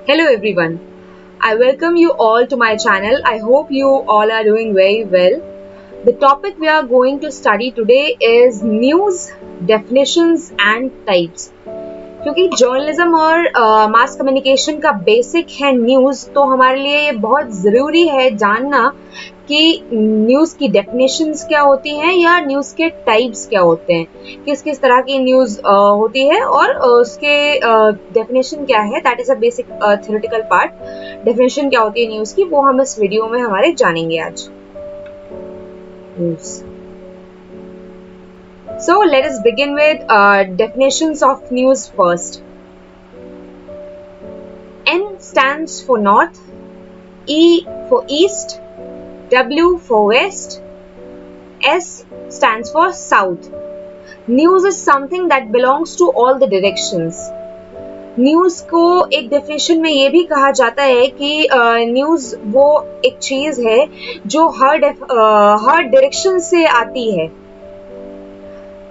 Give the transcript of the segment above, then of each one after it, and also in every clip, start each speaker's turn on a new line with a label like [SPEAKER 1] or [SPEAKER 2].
[SPEAKER 1] Hello everyone. I welcome you all to my channel. I hope you all are doing very well. The topic we are going to study today is news, definitions and types. क्योंकि journalism और mass communication का basic है news, तो हमारे लिए ये बहुत ज़रूरी है जानना कि न्यूज़ की डेफिनेशंस क्या होती हैं या न्यूज़ के टाइप्स क्या होते हैं, किस किस तरह की न्यूज़ होती है और उसके डेफिनेशन क्या है. That is a basic theoretical part. Definition क्या होती है न्यूज़ की, वो हम इस वीडियो में हमारे जानेंगे आज. News. So let us begin with definitions of news first. N stands for North, E for East, W for West, S stands for South. News is something that belongs to all the directions. News को एक definition में ये भी कहा जाता है कि news वो एक चीज़ है जो हर डायरेक्शन से आती है.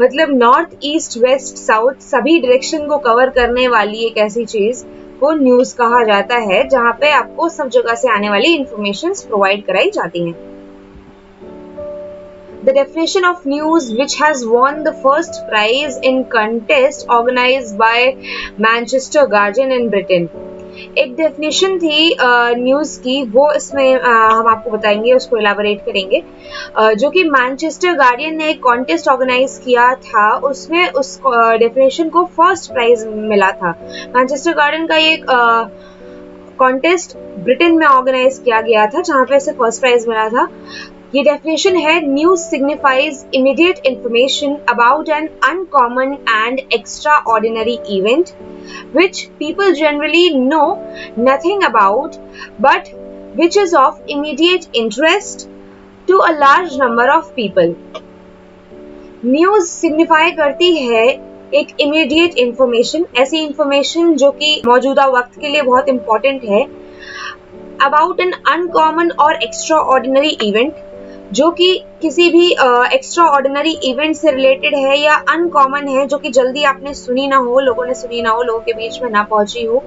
[SPEAKER 1] मतलब नॉर्थ, ईस्ट, वेस्ट, साउथ सभी डायरेक्शन को कवर करने वाली एक ऐसी चीज को न्यूज़ कहा जाता है, जहां पे आपको सब जगह से आने वाली इंफॉर्मेशन प्रोवाइड कराई जाती हैं. The definition of news, which has won the first prize in contest organized by Manchester Guardian in Britain. एक डेफिनेशन थी न्यूज़ की, वो इसमें हम आपको बताएंगे, उसको इलाबोरेट करेंगे, जो कि मैनचेस्टर गार्डियन ने एक कॉन्टेस्ट ऑर्गेनाइज किया था. उसमें उस डेफिनेशन को फर्स्ट प्राइज मिला था. मैनचेस्टर गार्डियन का ये कॉन्टेस्ट ब्रिटेन में ऑर्गेनाइज किया गया था, जहाँ पे इसे फर्स्ट प्राइज मिला था. ये डेफिनेशन है, news signifies immediate information about an uncommon and extra ordinary event which people generally know nothing about but which is of immediate interest to a large number of people. News signify करती है एक immediate information, ऐसी information जो कि मौजूदा वक्त के लिए बहुत इंपॉर्टेंट है, अबाउट एन अनकॉमन और एक्स्ट्रा ऑर्डिनरी इवेंट, जो कि किसी भी एक्स्ट्रा ऑर्डिनरी इवेंट से रिलेटेड है या अनकॉमन है, जो कि जल्दी आपने सुनी ना हो, लोगों ने सुनी ना हो, लोगों के बीच में ना पहुंची हो.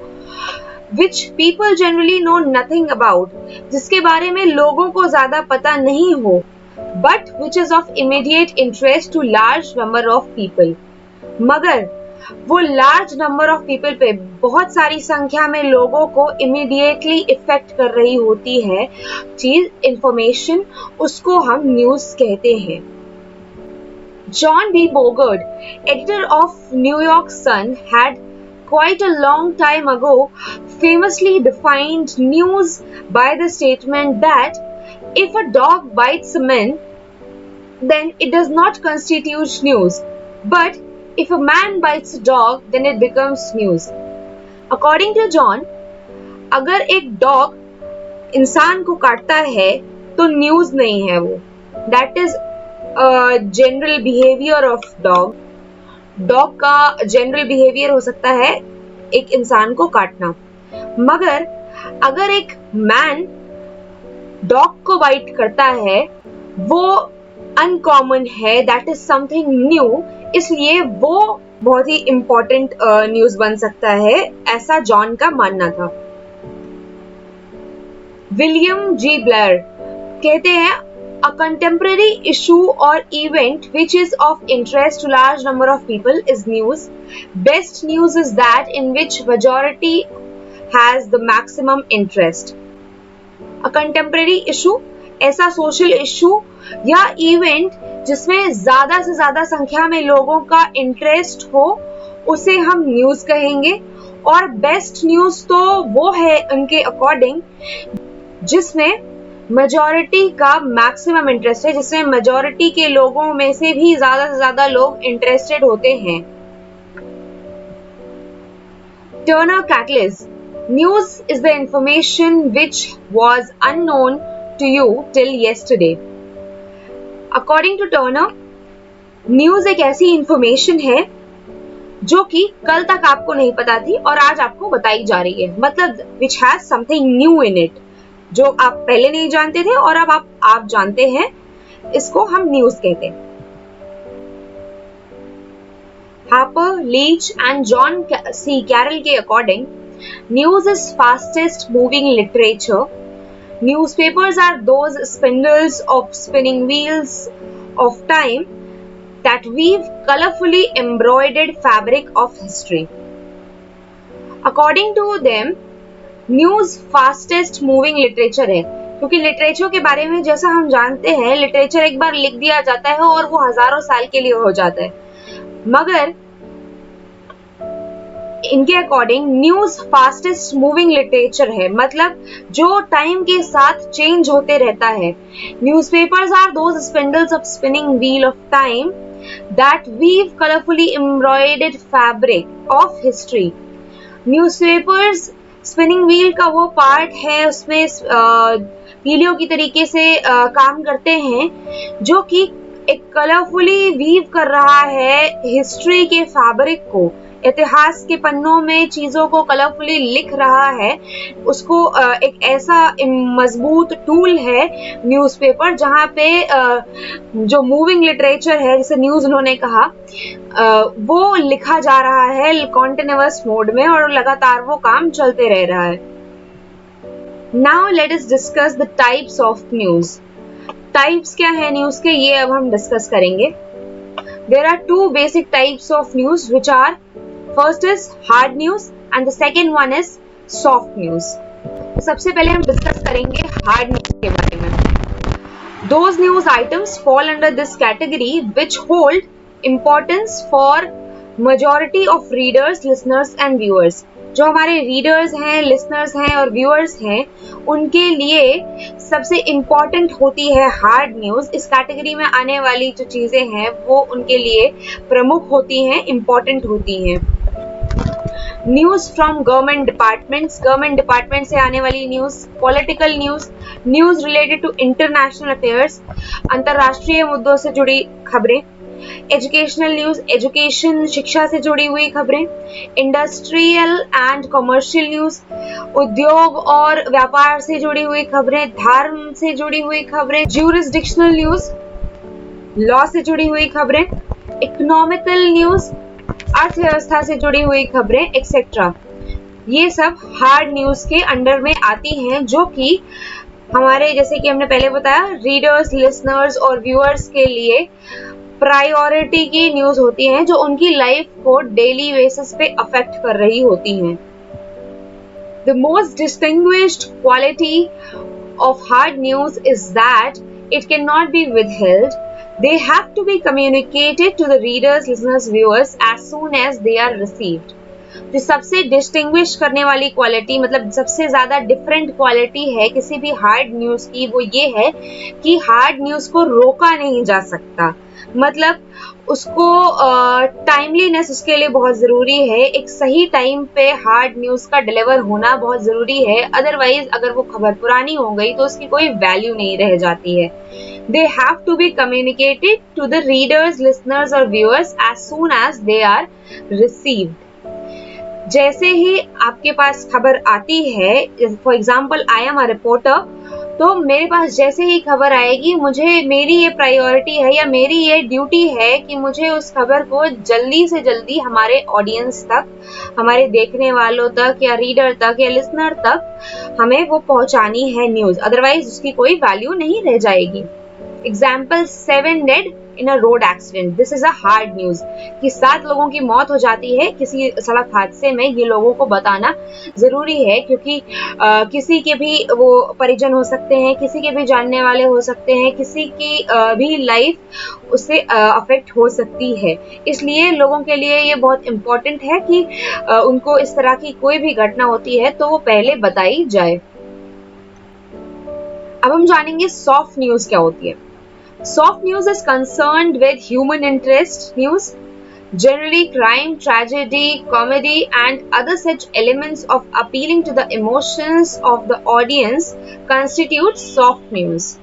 [SPEAKER 1] Which people generally know nothing about, जिसके बारे में लोगों को ज्यादा पता नहीं हो, but which is of immediate interest to large number of people, मगर वो लार्ज नंबर ऑफ पीपल पे, बहुत सारी संख्या में लोगों को इमीडिएटली इफेक्ट कर रही होती है चीज, इंफॉर्मेशन, उसको हम न्यूज कहते हैं. John B Bogart, editor of New York Sun, had quite a long time ago famously defined news by the statement that if a dog bites a man, then it does not constitute news, but if a man bites a dog, then it becomes news. According to John, अगर एक dog इंसान को काटता है तो news नहीं है वो. That is general behaviour of dog. Dog का जनरल बिहेवियर हो सकता है एक इंसान को काटना, मगर अगर एक मैन डॉग को बाइट करता है, वो अनकॉमन है, दैट इज समथिंग न्यू, इसलिए वो बहुत ही इंपॉर्टेंट न्यूज बन सकता है, ऐसा जॉन का मानना था. विलियम जी ब्लेयर कहते हैं, a contemporary issue or event which is of interest to large number of people is news. Best news is that in which majority has the maximum interest. A contemporary issue, ऐसा social issue या event जिसमें ज्यादा से ज्यादा संख्या में लोगों का इंटरेस्ट हो, उसे हम न्यूज कहेंगे. और बेस्ट न्यूज तो वो है उनके अकॉर्डिंग जिसमें मेजॉरिटी का मैक्सिमम इंटरेस्ट है, जिसमें मेजॉरिटी के लोगों में से भी ज्यादा से ज्यादा लोग इंटरेस्टेड होते हैं. Turner Catledge, news is the information which was unknown to you till yesterday. According to Turner, news एक ऐसी इंफॉर्मेशन है जो कि कल तक आपको नहीं पता थी और आज आपको बताई जा रही है. मतलब which has something new in it, जो आप पहले नहीं जानते थे और अब आप जानते हैं, इसको हम न्यूज कहते हैं. Harper, Leach and John C. Carroll के according News is fastest moving literature. Newspapers are those spindles of spinning wheels of time that weave colorfully embroidered fabric of history. According to them, news fastest moving literature है, क्योंकि literature के बारे में जैसा हम जानते हैं, लिटरेचर एक बार लिख दिया जाता है और वो हजारों साल के लिए हो जाता है, मगर इनके according news fastest moving literature है, मतलब जो टाइम के साथ चेंज होते रहता है. Newspapers are those spindles of spinning wheel of time that weave colourfully embroidered fabric of history. Newspapers spinning wheel का वो पार्ट है, उसमें पीलियों की तरीके से काम करते हैं, जो कि एक कलरफुली वीव कर रहा है हिस्ट्री के फैब्रिक को, इतिहास के पन्नों में चीजों को कलरफुली लिख रहा है. उसको एक ऐसा मजबूत टूल है न्यूज़पेपर, जहाँ पे जो मूविंग लिटरेचर है, जैसे न्यूज उन्होंने कहा, वो लिखा जा रहा है कॉन्टिन्यूअस मोड में और लगातार वो काम चलते रह रहा है. Now let us discuss the types of news. Types क्या है न्यूज के, ये अब हम डिस्कस करेंगे. There are two basic types of news which are, first is hard news and the second one is soft news. सबसे पहले हम डिस्कस करेंगे हार्ड न्यूज के बारे में. Those news items fall under this category which hold importance for majority of readers, listeners and viewers. जो हमारे readers हैं, लिसनर्स हैं और व्यूअर्स हैं, उनके लिए सबसे इम्पॉर्टेंट होती है हार्ड न्यूज. इस कैटेगरी में आने वाली जो चीजें हैं वो उनके लिए प्रमुख होती हैं, इम्पॉर्टेंट होती हैं. न्यूज फ्रॉम गवर्नमेंट डिपार्टमेंट से आने वाली news, political news, news related to international affairs, अंतरराष्ट्रीय मुद्दों से जुड़ी खबरें, एजुकेशनल न्यूज, एजुकेशन शिक्षा से जुड़ी हुई खबरें, इंडस्ट्रियल एंड कमर्शियल न्यूज, उद्योग और व्यापार से जुड़ी हुई खबरें, धर्म से जुड़ी हुई खबरें, ज्यूरिसडिक्शनल न्यूज, लॉ से जुड़ी हुई खबरें, इकोनॉमिकल न्यूज, अर्थव्यवस्था से जुड़ी हुई खबरें एक्सेट्रा. ये सब हार्ड न्यूज के अंडर में आती हैं, जो कि हमारे, जैसे कि हमने पहले बताया, रीडर्स, लिसनर्स और व्यूअर्स के लिए प्रायोरिटी की न्यूज होती हैं, जो उनकी लाइफ को डेली बेसिस पे अफेक्ट कर रही होती हैं. The most distinguished quality of hard news is that it cannot be withheld. They have to be communicated to the readers, listeners, viewers as soon as they are received. जो सबसे distinguish करने वाली quality, मतलब सबसे ज्यादा different quality है किसी भी हार्ड न्यूज की, वो ये है कि हार्ड न्यूज को रोका नहीं जा सकता. मतलब उसको टाइमलीनेस उसके लिए बहुत जरूरी है. एक सही टाइम पे हार्ड न्यूज का डिलीवर होना बहुत जरूरी है. अदरवाइज अगर वो खबर पुरानी हो गई तो उसकी कोई वैल्यू नहीं रह जाती है. They have to be communicated to the readers, listeners or viewers as soon as they are received. जैसे ही आपके पास खबर आती है, for example I am a reporter, तो मेरे पास जैसे ही खबर आएगी, मुझे, मेरी ये प्रायोरिटी है या मेरी ये ड्यूटी है कि मुझे उस खबर को जल्दी से जल्दी हमारे ऑडियंस तक, हमारे देखने वालों तक या रीडर तक या लिसनर तक हमें वो पहुंचानी है न्यूज. अदरवाइज उसकी कोई वैल्यू नहीं रह जाएगी. Example, 7 dead in a road accident. This is a hard news कि 7 लोगों की मौत हो जाती है किसी सड़क हादसे में. ये लोगों को बताना जरूरी है, क्योंकि किसी के भी वो परिजन हो सकते हैं, किसी के भी जानने वाले हो सकते हैं, किसी की भी लाइफ उससे अफेक्ट हो सकती है. इसलिए लोगों के लिए ये बहुत इम्पोर्टेंट है कि उनको इस तरह की कोई भी घटना होती है तो वो पहले बताई जाए. अब हम जानेंगे सॉफ्ट न्यूज क्या होती है. Soft news is concerned with human interest news, generally crime, tragedy, comedy and other such elements of appealing to the emotions of the audience constitute soft news.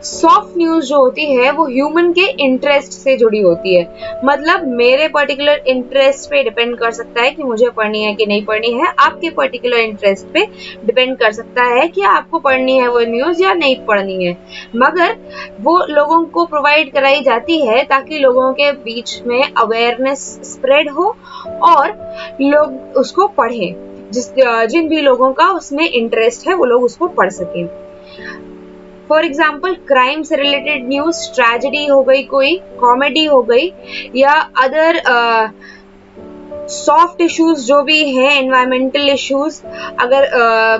[SPEAKER 1] Soft news जो होती है वो human के interest से जुड़ी होती है. मतलब मेरे पर्टिकुलर इंटरेस्ट पे डिपेंड कर सकता है कि मुझे पढ़नी है कि नहीं पढ़नी है. आपके पर्टिकुलर इंटरेस्ट पे डिपेंड कर सकता है कि आपको पढ़नी है वो न्यूज या नहीं पढ़नी है. मगर वो लोगों को प्रोवाइड कराई जाती है ताकि लोगों के बीच में अवेयरनेस स्प्रेड हो और लोग उसको पढ़ें. जिन भी लोगों का उसमें इंटरेस्ट है वो लोग उसको पढ़ सकें। फॉर एग्जाम्पल क्राइम से रिलेटेड न्यूज, ट्रेजेडी हो गई, कोई कॉमेडी हो गई, या अदर सॉफ्ट इश्यूज जो भी हैं, एनवायरमेंटल इश्यूज, अगर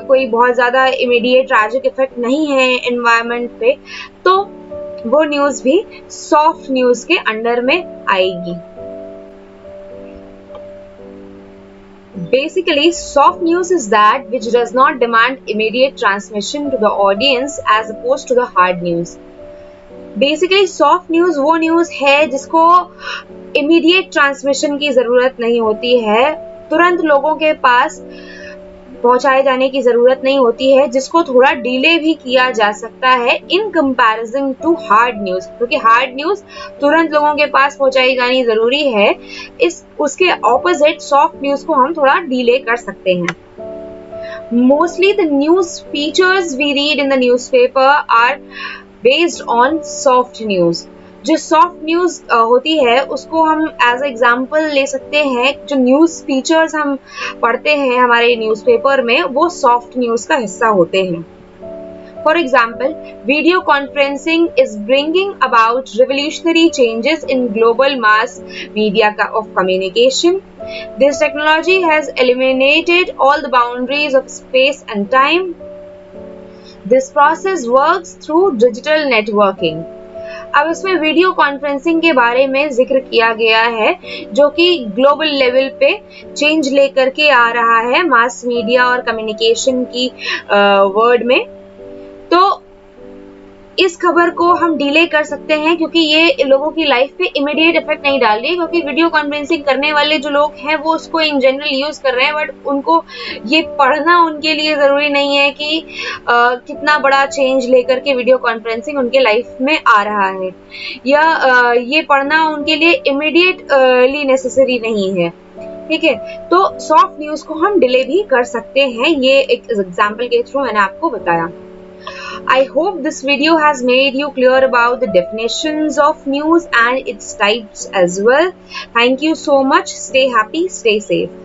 [SPEAKER 1] कोई बहुत ज़्यादा इमीडिएट ट्रैजिक इफेक्ट नहीं है एनवायरमेंट पे, तो वो न्यूज़ भी सॉफ्ट न्यूज़ के अंडर में आएगी। Basically, soft news is that which does not demand immediate transmission to the audience as opposed to the hard news. Basically soft news वो न्यूज़ है जिसको इमीडिएट ट्रांसमिशन की ज़रूरत नहीं होती है, तुरंत लोगों के पास पहुंचाए जाने की ज़रूरत नहीं होती है, जिसको थोड़ा डिले भी किया जा सकता है in comparison to hard news, क्योंकि हार्ड न्यूज़ तुरंत लोगों के पास पहुंचाई जानी ज़रूरी है। उसके ऑपोजिट सॉफ्ट न्यूज़ को हम थोड़ा डिले कर सकते हैं। Mostly the news features we read in the newspaper are based on soft news. जो सॉफ्ट न्यूज़ होती है उसको हम एज एग्जाम्पल ले सकते हैं। जो न्यूज़ फीचर्स हम पढ़ते हैं हमारे न्यूज़पेपर में वो सॉफ्ट न्यूज़ का हिस्सा होते हैं। For example, video conferencing is bringing about revolutionary changes in global mass media of communication. This technology has eliminated all the boundaries of space and time. This process works through digital networking. अब इसमें video conferencing के बारे में जिक्र किया गया है जो कि ग्लोबल लेवल पे चेंज लेकर के आ रहा है मास मीडिया और कम्युनिकेशन की वर्ड में। तो इस खबर को हम डिले कर सकते हैं क्योंकि ये लोगों की लाइफ पे इमीडिएट इफेक्ट नहीं डाल रही है, क्योंकि वीडियो कॉन्फ्रेंसिंग करने वाले जो लोग हैं वो उसको इन जनरल यूज कर रहे हैं, बट उनको ये पढ़ना उनके लिए जरूरी नहीं है कि कितना बड़ा चेंज लेकर के वीडियो कॉन्फ्रेंसिंग उनके लाइफ में आ रहा है, या ये पढ़ना उनके लिए इमीडिएटली नेसेसरी नहीं है। ठीक है, तो सॉफ्ट न्यूज को हम डिले भी कर सकते हैं, ये एक एग्जाम्पल के थ्रू मैंने आपको बताया। I hope this video has made you clear about the definitions of news and its types as well. Thank you so much. Stay happy, stay safe.